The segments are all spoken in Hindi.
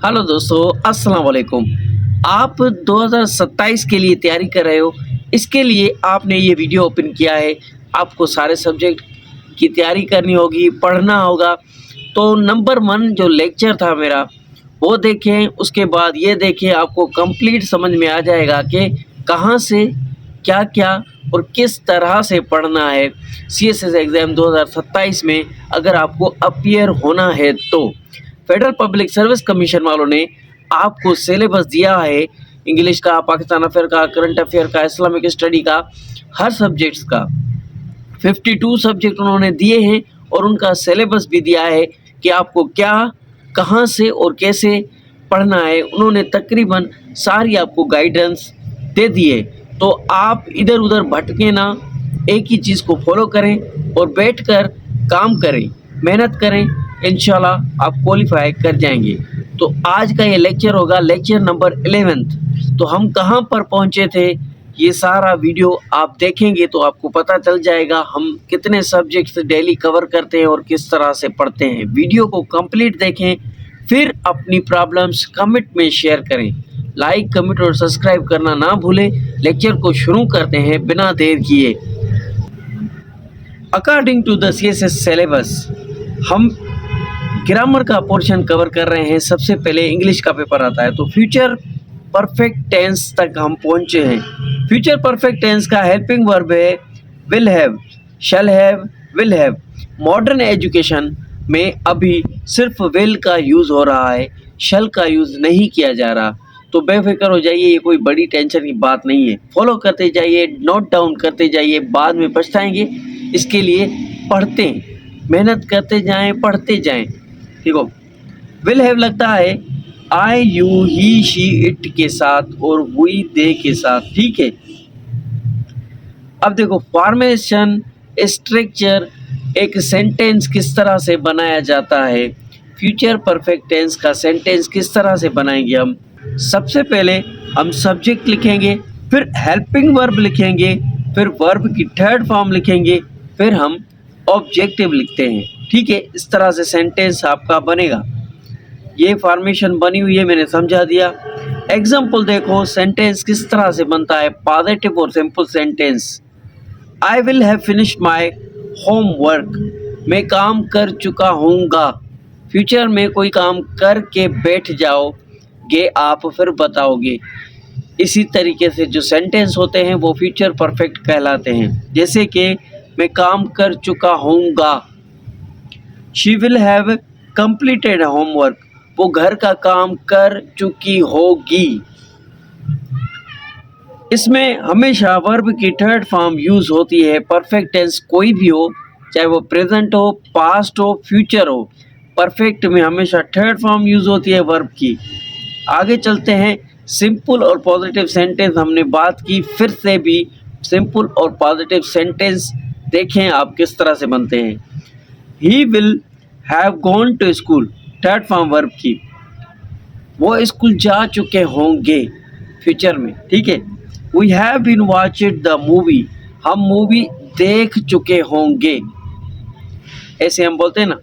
हेलो दोस्तों, अस्सलाम वालेकुम। आप 2027 के लिए तैयारी कर रहे हो, इसके लिए आपने ये वीडियो ओपन किया है। आपको सारे सब्जेक्ट की तैयारी करनी होगी, पढ़ना होगा। तो नंबर 1 जो लेक्चर था मेरा, वो देखें। उसके बाद ये देखें, आपको कंप्लीट समझ में आ जाएगा कि कहाँ से क्या-क्या और किस तरह से पढ़ना है सीएसएस एग्ज़ाम 2027 में अगर आपको अपीयर होना है तो। फेडरल पब्लिक सर्विस कमीशन वालों ने आपको सिलेबस दिया है, इंग्लिश का, पाकिस्तान अफेयर का, करंट अफेयर का, इस्लामिक स्टडी का, हर सब्जेक्ट्स का 52 सब्जेक्ट उन्होंने दिए हैं और उनका सिलेबस भी दिया है कि आपको क्या, कहाँ से और कैसे पढ़ना है। उन्होंने तकरीबन सारी आपको गाइडेंस दे दी है। तो आप इधर-उधर भटके ना, एक ही चीज़ को फॉलो करें और बैठकर काम करें, मेहनत करें, इंशाल्लाह आप क्वालीफाई कर जाएंगे। तो आज का ये लेक्चर होगा लेक्चर नंबर 11th। तो हम कहाँ पर पहुँचे थे, ये सारा वीडियो आप देखेंगे तो आपको पता चल जाएगा हम कितने सब्जेक्ट्स डेली कवर करते हैं और किस तरह से पढ़ते हैं। वीडियो को कंप्लीट देखें, फिर अपनी प्रॉब्लम्स कमेंट में शेयर करें। लाइक, कमेंट और सब्सक्राइब करना ना भूलें। लेक्चर को शुरू करते हैं बिना देर किए। According to the CSS syllabus हम ग्रामर का पोर्शन कवर कर रहे हैं। सबसे पहले इंग्लिश का पेपर आता है, तो फ्यूचर परफेक्ट टेंस तक हम पहुंचे हैं। फ्यूचर परफेक्ट टेंस का हेल्पिंग वर्ब है will have, shall have, will have. Modern education में अभी सिर्फ विल का यूज़ हो रहा है, शैल का यूज़ नहीं किया जा रहा। तो बेफिक्र हो जाइए, ये कोई बड़ी टेंशन की बात नहीं है। फॉलो करते जाइए, नोट डाउन करते जाइए, बाद में पछताएंगे। इसके लिए पढ़ते मेहनत करते जाएं, पढ़ते जाएं। ठीक हो। विल हैव लगता है आई, यू, ही, शी, इट के साथ और वी, दे के साथ। ठीक है। अब देखो फॉर्मेशन, स्ट्रक्चर, एक सेंटेंस किस तरह से बनाया जाता है। फ्यूचर परफेक्ट टेंस का सेंटेंस किस तरह से बनाएंगे हम। सबसे पहले हम सब्जेक्ट लिखेंगे, फिर हेल्पिंग वर्ब लिखेंगे, फिर वर्ब की थर्ड फॉर्म लिखेंगे, फिर हम ऑब्जेक्टिव लिखते हैं। ठीक है, इस तरह से सेंटेंस आपका बनेगा। ये फॉर्मेशन बनी हुई है, मैंने समझा दिया। एग्जाम्पल देखो, सेंटेंस किस तरह से बनता है, पॉजिटिव और simple sentence. I will have finished my homework, मैं काम कर चुका हूँगा। फ्यूचर में कोई काम करके बैठ जाओगे आप, फिर बताओगे। इसी तरीके से जो सेंटेंस होते हैं वो फ्यूचर परफेक्ट कहलाते हैं। जैसे कि मैं काम कर चुका हूँगा। She will have completed homework, वो घर का काम कर चुकी होगी। इसमें हमेशा वर्ब की थर्ड फॉर्म यूज होती है। परफेक्ट टेंस कोई भी हो, चाहे वो प्रेजेंट हो, पास्ट हो, फ्यूचर हो, परफेक्ट में हमेशा थर्ड फॉर्म यूज होती है वर्ब की। आगे चलते हैं। सिंपल और पॉजिटिव सेंटेंस हमने बात की, फिर से भी सिंपल और पॉजिटिव सेंटेंस देखें आप किस तरह से बनते हैं। He will have gone to school, third form verb की, वो स्कूल जा चुके होंगे फ्यूचर में। ठीक है। We have been watched the movie, हम मूवी देख चुके होंगे, ऐसे हम बोलते हैं ना।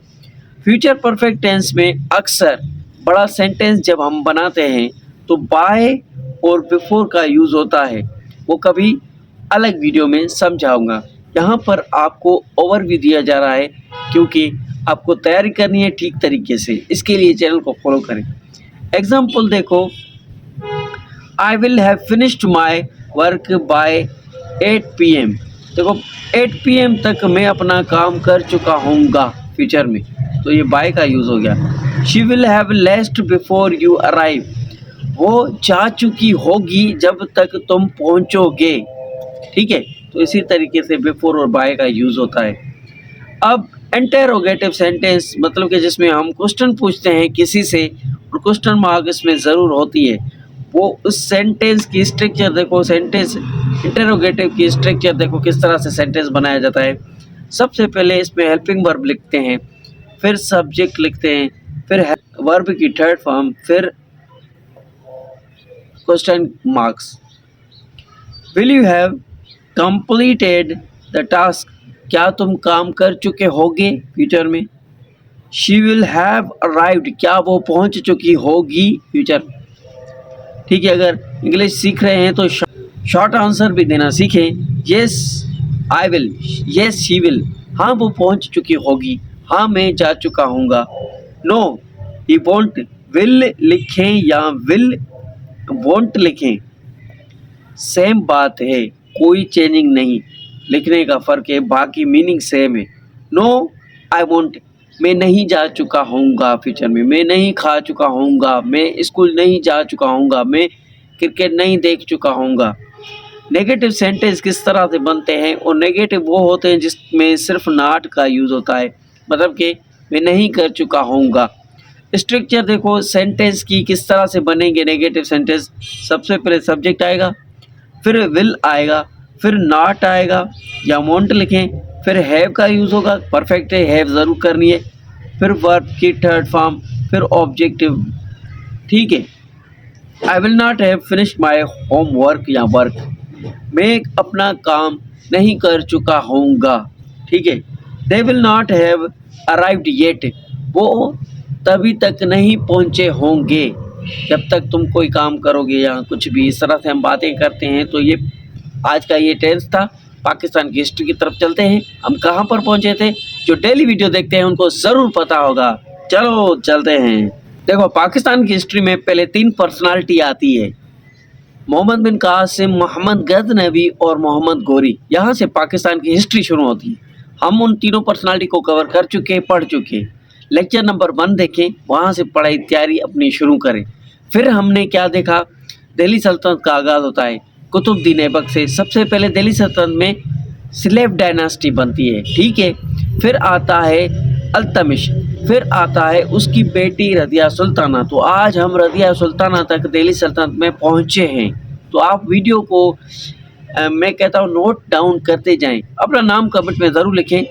फ्यूचर परफेक्ट टेंस में अक्सर बड़ा सेंटेंस जब हम बनाते हैं तो बाय और बिफोर का यूज़ होता है। वो कभी अलग वीडियो में समझाऊंगा। यहाँ पर आपको ओवरव्यू दिया जा रहा है क्योंकि आपको तैयारी करनी है ठीक तरीके से। इसके लिए चैनल को फॉलो करें। एग्जाम्पल देखो, I will have finished my work by 8 PM। देखो 8 PM तक मैं अपना काम कर चुका हूँगा फ्यूचर में, तो ये बाय का यूज़ हो गया। She will have left before you arrive, वो जा चुकी होगी जब तक तुम पहुँचोगे। ठीक है। तो इसी तरीके से बिफोर और बाय का यूज़ होता है। अब इंटेरोगेटिव सेंटेंस मतलब कि जिसमें हम क्वेश्चन पूछते हैं किसी से और क्वेश्चन मार्क इसमें ज़रूर होती है। वो उस सेंटेंस की स्ट्रक्चर देखो, सेंटेंस इंटेरोगेटिव की स्ट्रक्चर देखो किस तरह से सेंटेंस बनाया जाता है। सबसे पहले इसमें हेल्पिंग वर्ब लिखते हैं, फिर सब्जेक्ट लिखते हैं, फिर वर्ब की थर्ड फॉर्म, फिर question marks. Will you have completed the task, क्या तुम काम कर चुके होगे फ्यूचर में। शी विल हैव अराइव्ड, क्या वो पहुंच चुकी होगी, फ्यूचर। ठीक है, अगर इंग्लिश सीख रहे हैं तो शॉर्ट आंसर भी देना सीखें। Yes I will, yes she will, हाँ वो पहुंच चुकी होगी, हाँ मैं जा चुका हूँगा। नो ही वोंट, विल लिखें या विल वोंट लिखें, सेम बात है, कोई चेंजिंग नहीं, लिखने का फ़र्क है, बाकी मीनिंग सेम है। नो आई वोंट, मैं नहीं जा चुका हूँगा फ्यूचर में, मैं नहीं खा चुका हूँगा, मैं स्कूल नहीं जा चुका हूँगा, मैं क्रिकेट नहीं देख चुका हूँगा। नेगेटिव सेंटेंस किस तरह से बनते हैं, और नेगेटिव वो होते हैं जिसमें सिर्फ नॉट का यूज़ होता है, मतलब कि मैं नहीं कर चुका हूँगा। स्ट्रक्चर देखो सेंटेंस की किस तरह से बनेंगे नेगेटिव सेंटेंस। सबसे पहले सब्जेक्ट आएगा, फिर विल आएगा, फिर नॉट आएगा या वोंट लिखें, फिर हैव का यूज़ होगा, परफेक्ट है हैव ज़रूर करनी है, फिर वर्ब की थर्ड फॉर्म, फिर ऑब्जेक्टिव। ठीक है, I will not have finished my homework या वर्क, मैं अपना काम नहीं कर चुका होऊंगा। ठीक है, they will not have arrived yet, वो तभी तक नहीं पहुंचे होंगे जब तक तुम कोई काम करोगे या कुछ भी। इस तरह से हम बातें करते हैं। तो ये आज का ये टेंस था। पाकिस्तान की हिस्ट्री की तरफ चलते हैं। हम कहाँ पर पहुंचे थे, जो डेली वीडियो देखते हैं उनको ज़रूर पता होगा। चलो चलते हैं। देखो पाकिस्तान की हिस्ट्री में पहले 3 पर्सनालिटी आती है, मोहम्मद बिन कासिम, मोहम्मद गजनवी और मोहम्मद गोरी। यहाँ से पाकिस्तान की हिस्ट्री शुरू होती है। हम उन तीनों पर्सनालिटी को कवर कर चुके, पढ़ चुके। लेक्चर नंबर 1 देखें, वहाँ से पढ़ाई तैयारी अपनी शुरू करें। फिर हमने क्या देखा, दिल्ली सल्तनत का आगाज़ होता है कुतुबुद्दीन ऐबक से। सबसे पहले दिल्ली सल्तनत में स्लेव डायनास्टी बनती है। ठीक है, फिर आता है अल्तमिश, फिर आता है उसकी बेटी रज़िया सुल्ताना। तो आज हम रज़िया सुल्ताना तक दिल्ली सल्तनत में पहुँचे हैं। तो आप वीडियो को मैं कहता हूँ नोट डाउन करते जाएं। अपना नाम कमेंट में ज़रूर लिखें,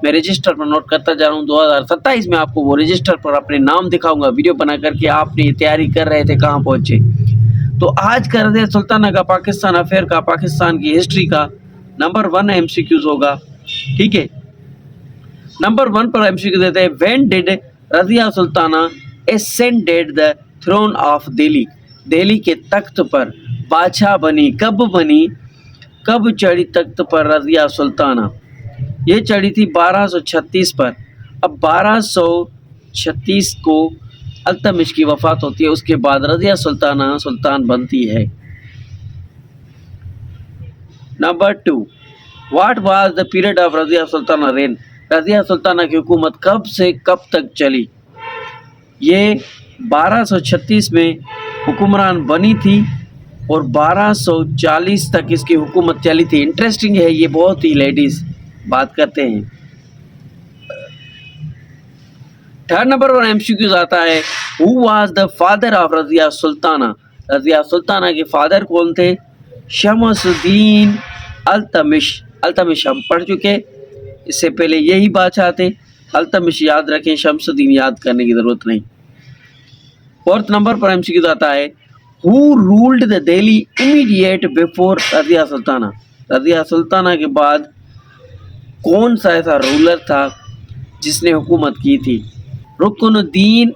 मैं रजिस्टर पर नोट करता जा रहा हूँ। 2027 में आपको वो रजिस्टर पर अपने नाम दिखाऊंगा वीडियो बना करके, आपने तैयारी कर रहे थे कहाँ पहुँचे। तो आज का रज़िया सुल्ताना का, पाकिस्तान अफेयर का, पाकिस्तान की हिस्ट्री का नंबर 1 MCQs होगा। ठीक है, नंबर 1 पर MCQ देते हैं, when did Razia Sultana ascended the throne of Delhi, Delhi के तख्त पर बादशाह बनी, कब बनी, कब चढ़ी तख्त पर रज़िया सुल्ताना। ये चढ़ी थी 1236 पर। अब 1236 को अल्तमिश की वफ़ात होती है, उसके बाद रज़िया सुल्ताना सुल्तान बनती है। Number 2, what was the period of Razia Sultana rain, Razia Sultana की हुकूमत कब से कब तक चली। ये 1236 में हुक्मरान बनी थी और 1240 तक इसकी हुकूमत चली थी। इंटरेस्टिंग है ये बहुत ही, लेडीज़ बात करते हैं। 3rd नंबर पर MCQ आता है, who was the father of Razia Sultana, Razia Sultana के फादर कौन थे, शमसुद्दीन अल्तमिश। अल्तमिश हम पढ़ चुके, इससे पहले यही बादशाह थे। अल्तमिश याद रखें, शमसुद्दीन याद करने की ज़रूरत नहीं। 4th नंबर पर MCQ आता है, who ruled the Delhi immediate before Razia Sultana, Razia Sultana के बाद कौन सा ऐसा रूलर था जिसने हुकूमत की थी, रुकनुद्दीन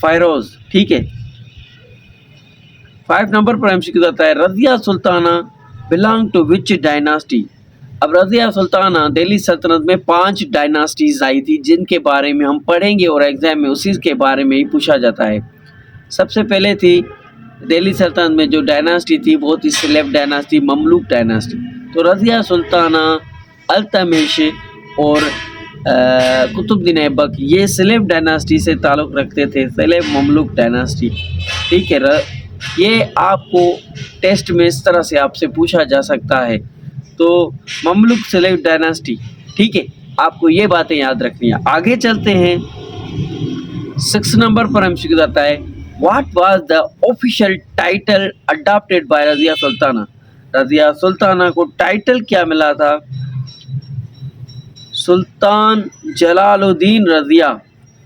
फ़ायरोज़। ठीक है, 5 नंबर पर MCQ आता है, Razia Sultana belong to which dynasty. अब रज़िया सुल्ताना दिल्ली सल्तनत में 5 डायनास्टीज आई थी जिनके बारे में हम पढ़ेंगे और एग्जाम में उसी के बारे में ही पूछा जाता है। सबसे पहले थी दिल्ली सल्तनत में जो डायनास्टी थी वो थी स्लेव डायनास्टी, ममलूक डायनास्टी। तो रज़िया सुल्ताना, अल्तमिश और कुतुबुद्दीन ऐबक ये स्लेव डायनास्टी से ताल्लुक़ रखते थे, स्लेव ममलूक डायनास्टी। ठीक है, ये आपको टेस्ट में इस तरह से आपसे पूछा जा सकता है। तो ममलूक स्लेव डायनास्टी, ठीक है, आपको ये बातें याद रखनी है। आगे चलते हैं, 6 नंबर पर MCQ आता है, what was the official title adopted by Razia Sultana, Razia Sultana को टाइटल क्या मिला था, सुल्तान जलालुद्दीन रज़िया,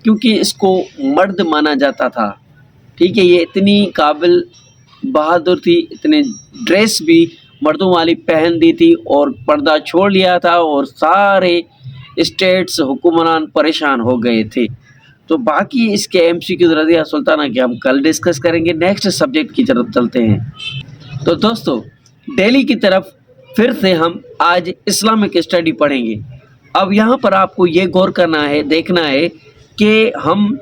क्योंकि इसको मर्द माना जाता था। ठीक है, ये इतनी काबिल बहादुर थी, इतने ड्रेस भी मर्दों वाली पहन दी थी और पर्दा छोड़ लिया था और सारे स्टेट्स हुक्मरान परेशान हो गए थे। तो बाकी इसके एमसीक्यू रज़िया सुल्ताना के हम कल डिस्कस करेंगे। नेक्स्ट सब्जेक्ट की तरफ चलते हैं। तो दोस्तों, दिल्ली की तरफ फिर से हम आज इस्लामिक स्टडी पढ़ेंगे। अब यहाँ पर आपको ये गौर करना है, देखना है कि हम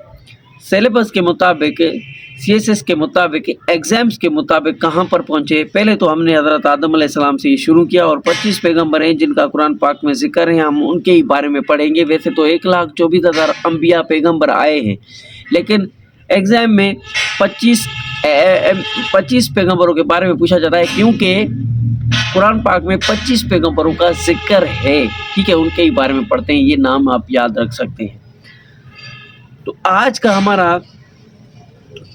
सिलेबस के मुताबिक, सीएसएस के मुताबिक, एग्ज़ाम्स के मुताबिक कहाँ पर पहुँचे। पहले तो हमने हज़रत आदम अलैहिस्सलाम से ये शुरू किया और 25 पैगम्बर हैं जिनका कुरान पाक में ज़िक्र है, हम उनके ही बारे में पढ़ेंगे। वैसे तो 1,24,000 अम्बिया पैगम्बर आए हैं, लेकिन एग्ज़ाम में 25 पैगम्बरों के बारे में पूछा जाता है, क्योंकि कुरान पाक में 25 पैगम्बरों का ज़िक्र है। ठीक है, उनके ही बारे में पढ़ते हैं, ये नाम आप याद रख सकते हैं। तो आज का हमारा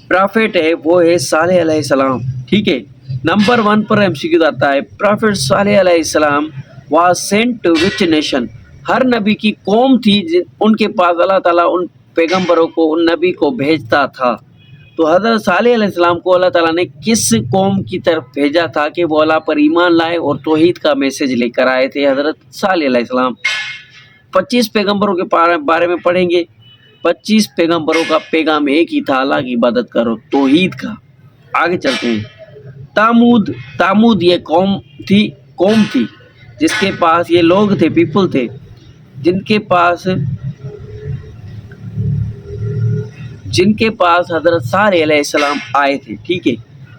प्रॉफिट है वो है सालेह अलैहिस्सलाम। ठीक है, नंबर 1 पर एमसीक्यू आता है, प्रॉफिट सालेह अलैहिस्सलाम was sent to which nation. हर नबी की कौम थी उनके पास अल्लाह ताला उन पैगम्बरों को, उन नबी को भेजता था। तो हज़रत सालेह अलैहिस्सलाम को अल्लाह ताला ने किस कौम की तरफ भेजा था कि वो अल्लाह पर ईमान लाए और तौहीद का मैसेज लेकर आए थे हज़रत सालेह अलैहिस्सलाम। 25 पैगम्बरों के बारे में पढ़ेंगे। 25 पैगम्बरों का पैगाम एक ही था, अल्लाह की इबादत करो, तौहीद का। आगे चलते हैं। तामूद ये कौम थी जिसके पास, ये लोग थे, पीपल थे जिनके पास हज़रत सालेह अलैहिस्सलाम आए थे। ठीक है,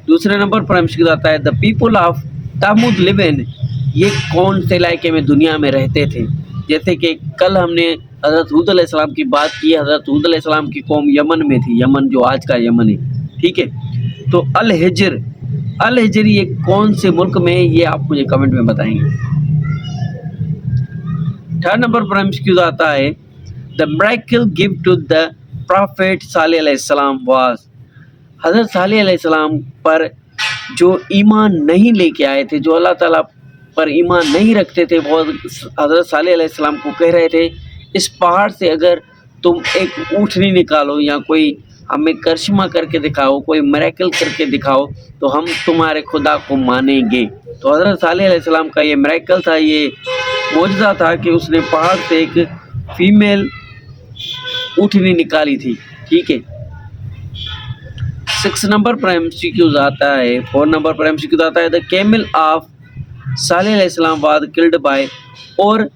दूसरे नंबर पर हमसे आता है the people of Thamud live in. ये कौन से इलाके में दुनिया में रहते थे। जैसे कि कल हमने हज़रत हूद अलैहिस्सलाम की बात की। हज़रत हूद अलैहिस्सलाम की कौम यमन में थी, यमन जो आज का यमन है। ठीक है, तो अल हिजर ये कौन से मुल्क में है, ये आप मुझे कमेंट में बताएंगे। थर्ड नंबर पर हमसे आता है the miracle give to the prophet Saleh अलैहिस्सलाम वाज। हज़रत सालेह अलैहिस्सलाम पर जो ईमान नहीं लेके आए थे, जो अल्लाह ताला पर ईमान नहीं रखते थे, वो हज़रत सालेह अलैहिस्सलाम को कह रहे थे, इस पहाड़ से अगर तुम एक ऊँटनी निकालो या कोई हमें करिश्मा करके दिखाओ, कोई मिरेकल करके दिखाओ, तो हम तुम्हारे खुदा को मानेंगे। तो हज़रत सालेह अलैहिस्सलाम का ये मिरेकल था, ये मौजज़ा था कि उसने पहाड़ से एक फीमेल ऊँटनी निकाली थी। ठीक है, 6 नंबर पर एमसीक्यूज़ आता है। 4 नंबर पर एमसीक्यूज़ आता है द कैमल ऑफ सालेह अलैहिस्सलाम वाज किल्ड बाय। और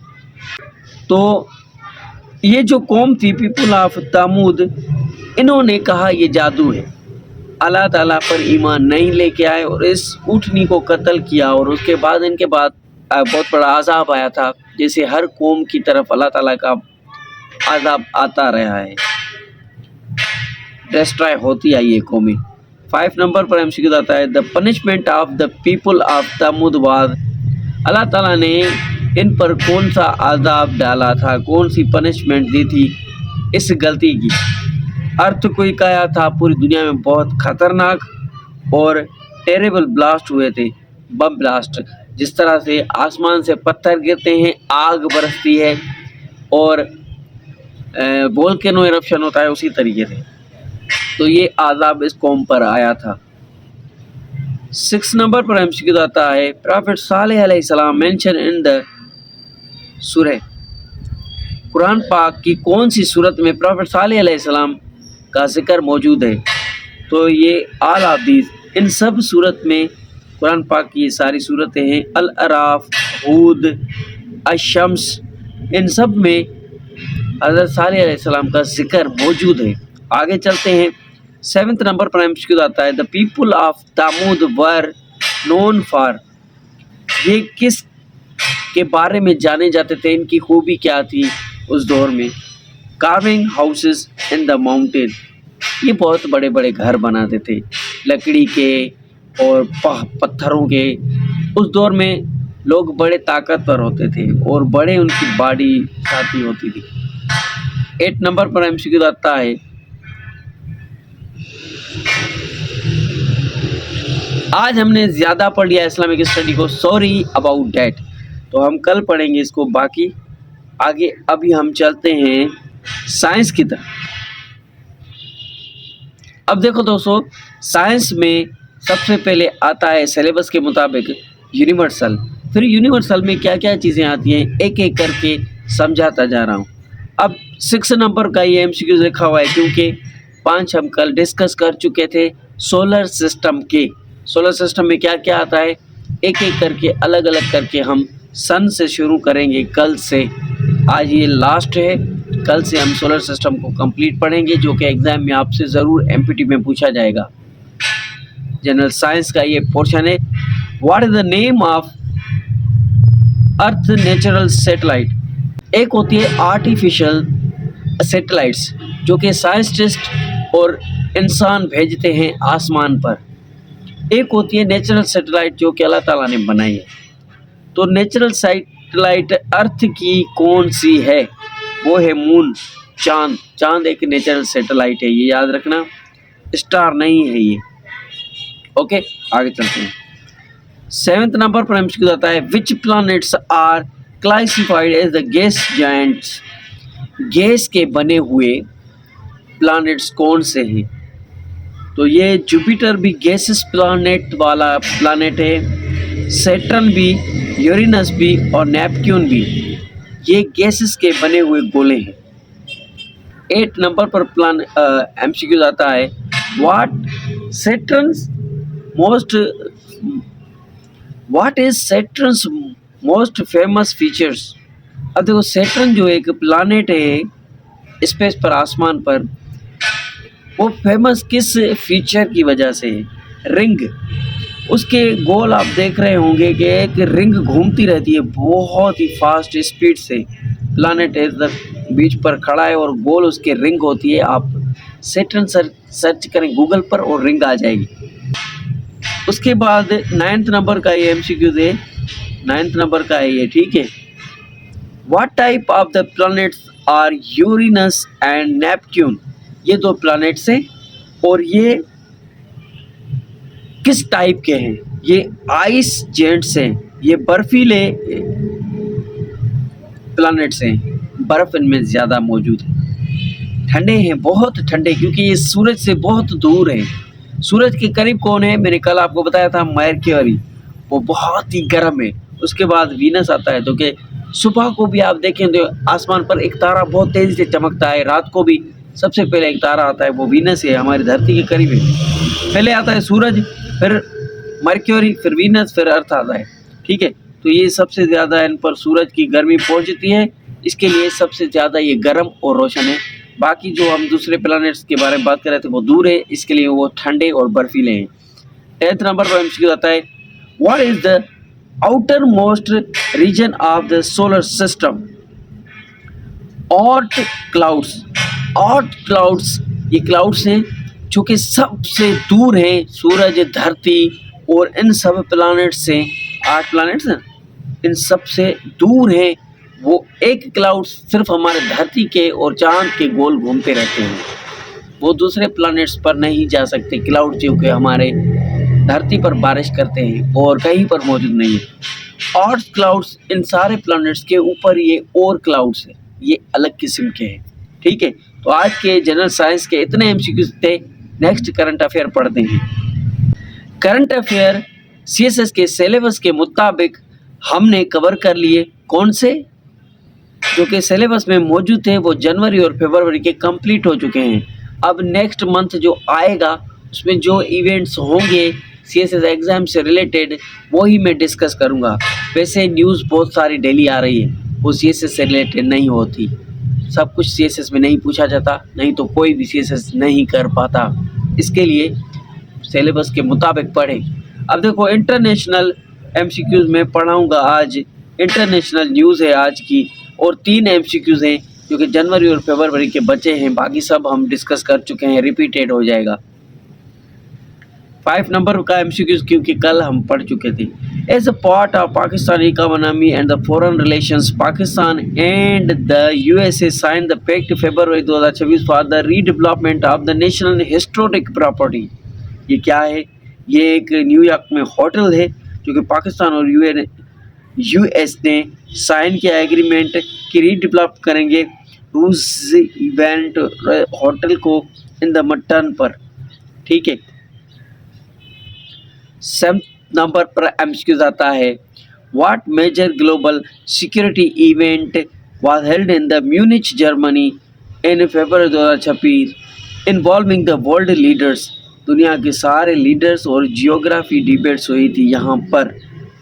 तो ये जो कौम थी, पीपल ऑफ तामूद, इन्होंने कहा ये जादू है, अल्लाह ताला पर ईमान नहीं लेके आए और इस ऊँटनी को कत्ल किया। और उसके बाद इनके बाद बहुत बड़ा अज़ाब आया था, जैसे हर कौम की तरफ अल्लाह ताला का अज़ाब आता रहा है, डिस्ट्रॉय होती आई ये कौमें। 5 नंबर पर एमसीक्यू आता है the punishment of the people of Thamud was. Allah ताला ने इन पर कौन सा अज़ाब डाला था, कौन सी पनिशमेंट दी थी इस गलती की। अर्थक्वेक आया था पूरी दुनिया में, बहुत ख़तरनाक और टेरेबल ब्लास्ट हुए थे, बम ब्लास्ट। जिस तरह से आसमान से पत्थर गिरते हैं, आग बरसती है और वोल्केनो इरप्शन होता है, उसी तरीके से तो ये आज़ाब इस कौम पर आया था। 6 नंबर पर एमसीक्यू आता है प्रॉफिट सालेह अलैहिस्सलाम मेंशन इन द सूरह। कुरान पाक की कौन सी सूरत में प्रॉफिट सालेह अलैहिस्सलाम का जिक्र मौजूद है। तो ये आल हदीस, इन सब सूरत में, कुरान पाक की ये सारी सूरतें हैं, अल अराफ, हूद, अशम्स, इन सब में हज़रत सालेह अलैहिस्सलाम का जिक्र मौजूद है। आगे चलते हैं। 7 नंबर पर एमसीक्यू आता है the people of Thamud were known for. ये किस के बारे में जाने जाते थे, इनकी खूबी क्या थी उस दौर में। Carving houses in the mountain, ये बहुत बड़े बड़े घर बनाते थे लकड़ी के और पत्थरों के। उस दौर में लोग बड़े ताकतवर होते थे और बड़े उनकी बॉडी साथी होती थी। 8 नंबर पर एमसीक्यू आता है आज हमने ज़्यादा पढ़ लिया इस्लामिक स्टडी को, सॉरी अबाउट डैट। तो हम कल पढ़ेंगे इसको बाकी आगे। अभी हम चलते हैं साइंस की तरफ। अब देखो दोस्तों, साइंस में सबसे पहले आता है सिलेबस के मुताबिक यूनिवर्सल। फिर यूनिवर्सल में क्या क्या चीज़ें आती हैं एक एक करके समझाता जा रहा हूँ। अब 6 नंबर का ये एमसीक्यू लिखा हुआ है क्योंकि 5 हम कल डिस्कस कर चुके थे सोलर सिस्टम के। सोलर सिस्टम में क्या-क्या आता है, एक-एक करके अलग-अलग करके हम सन से शुरू करेंगे कल से। आज ये लास्ट है, कल से हम सोलर सिस्टम को कंप्लीट पढ़ेंगे जो कि एग्ज़ाम में आपसे ज़रूर एमपीटी में पूछा जाएगा। जनरल साइंस का ये पोर्शन है। What is the name of earth natural satellite? एक होती है आर्टिफिशियल सैटेलाइट्स जो कि साइंटिस्ट और इंसान भेजते हैं आसमान पर। एक होती है नेचुरल सैटेलाइट जो कि अल्लाह ताला ने बनाई है। तो नेचुरल सैटेलाइट अर्थ की कौन सी है? वो है मून, चाँद। चाँद एक नेचुरल सैटेलाइट है, ये याद रखना, स्टार नहीं है ये। ओके, आगे चलते हैं। 7th नंबर पर एमसीक्यू आता है which planets are classified as the gas giants? Gas के बने हुए प्लैनेट्स कौन से हैं? तो ये जुपिटर भी गैसेस प्लैनेट वाला प्लैनेट है, सैटर्न भी, यूरेनस भी और नेपच्यून भी, ये गैसेस के बने हुए गोले हैं। 8 नंबर पर एमसीक्यू आता है what is Saturn's most famous features? अब देखो सैटर्न जो एक प्लैनेट है स्पेस पर, आसमान पर, वो फेमस किस फीचर की वजह से है? रिंग। उसके गोल आप देख रहे होंगे कि एक रिंग घूमती रहती है बहुत ही फास्ट स्पीड से। प्लैनेट इधर बीच पर खड़ा है और गोल उसके रिंग होती है। आप सैटर्न सर्च करें गूगल पर और रिंग आ जाएगी। उसके बाद 9th नंबर का ये एमसीक्यू है, 9th नंबर का है ये, ठीक है। What type of the planets are Uranus and Neptune? ये दो प्लैनेट्स हैं और ये किस टाइप के हैं? ये आइस जेंट्स हैं, ये बर्फीले प्लैनेट्स हैं, बर्फ इनमें ज़्यादा मौजूद है। ठंडे हैं, बहुत ठंडे, क्योंकि ये सूरज से बहुत दूर है। सूरज के करीब कौन है? मैंने कल आपको बताया था मरक्यूरी, वो बहुत ही गर्म है। उसके बाद वीनस आता है, तो कि सुबह को भी आप देखें तो आसमान पर एक तारा बहुत तेज़ी से चमकता है, रात को भी सबसे पहले एक तारा आता है, वो वीनस है, हमारी धरती के करीब है। पहले आता है सूरज, फिर मरक्यूरी, फिर वीनस, फिर अर्थ आता है, ठीक है। तो ये सबसे ज़्यादा इन पर सूरज की गर्मी पहुँचती है, इसके लिए सबसे ज़्यादा ये गर्म और रोशन है। बाकी जो हम दूसरे प्लैनेट्स के बारे में बात कर रहे थे वो दूर है, इसके लिए वो ठंडे और बर्फीले हैं। 10th नंबर पर एमसीक्यू आता है what is the outer most region of the solar system? Oort clouds. Oort clouds ये क्लाउड्स हैं जो कि सबसे दूर हैं सूरज, धरती और इन सब प्लैनेट्स से। 8 प्लैनेट्स हैं, इन सबसे दूर हैं। वो एक क्लाउड सिर्फ हमारे धरती के और चांद के गोल घूमते रहते हैं, वो दूसरे प्लैनेट्स पर नहीं जा सकते। क्लाउड जो कि हमारे धरती पर बारिश करते हैं और कहीं पर मौजूद नहीं है। और क्लाउड्स इन सारे प्लैनेट्स के ऊपर ये और क्लाउड्स है, ये अलग किस्म के हैं, ठीक है। तो आज के जनरल साइंस के इतने एमसीक्यूज थे। नेक्स्ट करंट अफेयर पढ़ते हैं। करंट अफेयर सीएसएस के सिलेबस के मुताबिक हमने कवर कर लिए। कौन से जो कि सिलेबस में मौजूद थे वो जनवरी और फरवरी के कंप्लीट हो चुके हैं। अब नेक्स्ट मंथ जो आएगा उसमें जो इवेंट्स होंगे सीएसएस एग्ज़ाम से रिलेटेड वही मैं डिस्कस करूंगा। वैसे न्यूज़ बहुत सारी डेली आ रही है, वो सीएसएस से रिलेटेड नहीं होती। सब कुछ सीएसएस में नहीं पूछा जाता, नहीं तो कोई भी सीएसएस नहीं कर पाता। इसके लिए सिलेबस के मुताबिक पढ़ें। अब देखो इंटरनेशनल एमसीक्यूज़ में पढ़ाऊँगा आज। इंटरनेशनल न्यूज़ है आज की, और 3 एमसीक्यूज़ हैं जो कि जनवरी और फरवरी के बचे हैं। बाकी सब हम डिस्कस कर चुके हैं, रिपीटेड हो जाएगा। 5 नंबर का एमसीक्यूज़ क्योंकि कल हम पढ़ चुके थे। As a part of Pakistan economy and the foreign relations, Pakistan and the USA sign the pact February 2026 for the redevelopment of the national historic property. ये क्या है? ये एक न्यूयॉर्क में होटल है जो कि पाकिस्तान और यूएस ने साइन किया एग्रीमेंट कि रीडेवलप करेंगे रूजवेल्ट होटल को इन द मटन पर, ठीक है। 7th नंबर पर एमसीक्यूज आता है what major global security event was held in the Munich, Germany in February 2026, involving the world leaders. दुनिया के सारे लीडर्स और जियोग्राफी डिबेट्स हुई थी यहाँ पर।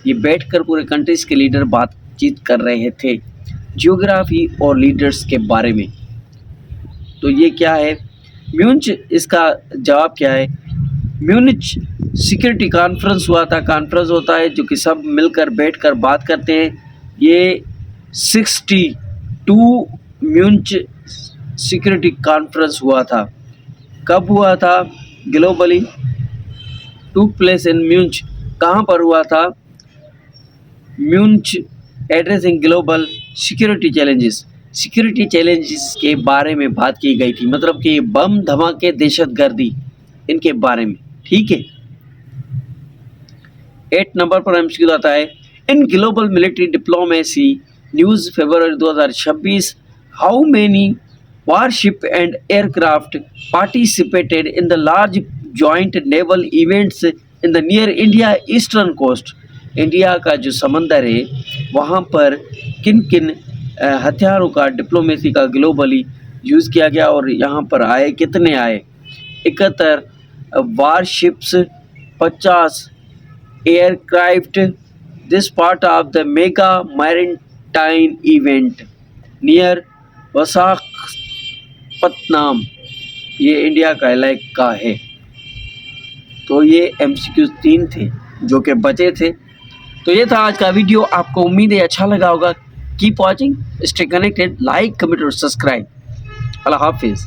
ये बैठकर पूरे कंट्रीज के लीडर बातचीत कर रहे थे जियोग्राफी और लीडर्स के बारे में। तो ये क्या है म्यूनिच, इसका जवाब क्या है? म्यूनिच सिक्योरिटी कॉन्फ्रेंस हुआ था। कॉन्फ्रेंस होता है जो कि सब मिलकर बैठकर बात करते हैं। ये 62 म्यूनिच सिक्योरिटी कॉन्फ्रेंस हुआ था। कब हुआ था? ग्लोबली टूक प्लेस इन म्यूनिच। कहाँ पर हुआ था? Munich addressing global security challenges. Security challenges के बारे में बात की गई थी, मतलब कि बम धमाके, दहशतगर्दी, इनके बारे में। ठीक है। 8 नंबर पर एमसीक्यू आता है, in global military diplomacy news February 2026, how many warship and aircraft participated in the large joint naval events in the near India eastern coast. India का जो समंदर है वहाँ पर किन किन हथियारों का डिप्लोमेसी का ग्लोबली यूज़ किया गया और यहाँ पर आए, कितने आए? 71 warships, 50 aircraft. This part of the mega maritime event near Visakhapatnam, ये इंडिया का इलाका है। तो ये एमसीक्यू 3 थे जो कि बचे थे। तो ये था आज का वीडियो। आपको उम्मीद है अच्छा लगा होगा। Keep watching, stay connected, like, comment और सब्सक्राइब। अल्लाह हाफिज़।